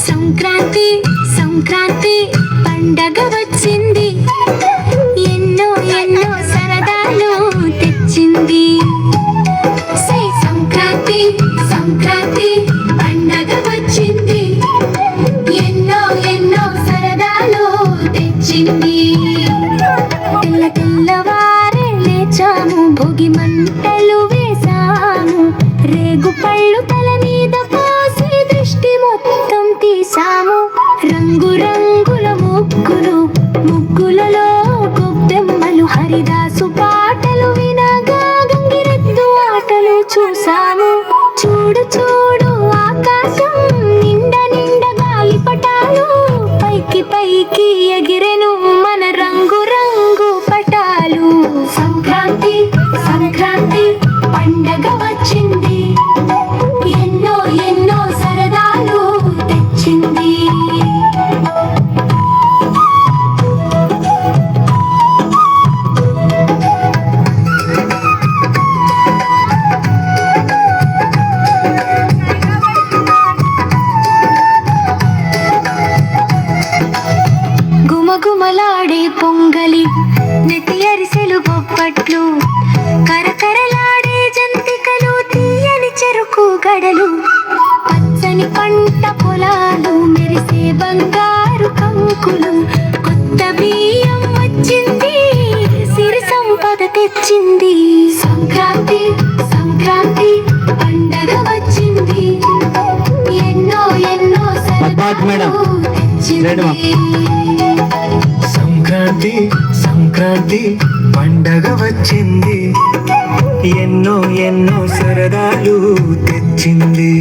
సంక్రాంతి సంక్రాంతి పండగ వచ్చింది, ఎన్నో ఎన్నో సరదాలు తెచ్చింది. సంక్రాంతి సంక్రాంతి పండగ వచ్చింది, ఎన్నో ఎన్నో సరదాలు తెచ్చింది. తెల్ల తెల్లవారే లేచాము, భోగి మంటలు వేసాము, రేగు పళ్ళు తల మీద పోసి దృష్టి మొత్తం తీసాము. రంగు రంగుల ముగ్గులు, ముగ్గులలో గొబ్బెమ్మలు, హరిదాసు పాటలు వినగా గంగిరెద్దు ఆటలు చూసాము. చూడు చూడు ఆకాశం నిండ నిండ గాలిపటాలు, పైకి పైకి ఎగిరెను మన రంగు రంగు పటాలు. సంక్రాంతి సంక్రాంతి పండగ వచ్చింది, ఎన్నో ఎన్నో సరదాలు తెచ్చింది. గుమగుమలాడే పొంగలి, నెతి అరిసెలు బొబ్బట్లు, కరకరలాడే జంతికలు, తీయని చెరుకు గడలు, పచ్చని పంట పొలాలు, మెరిసే బంగారు కంకులు, కొత్త బియ్యం వచ్చింది, సిరి సంపద తెచ్చింది. సంక్రాంతి సంక్రాంతి పండగ వచ్చింది, ఎన్నో ఎన్నో సరదాలు తెచ్చింది. సంక్రాంతి సంక్రాంతి పండగ వచ్చింది, ఎన్నో ఎన్నో సరదాలు తెచ్చింది.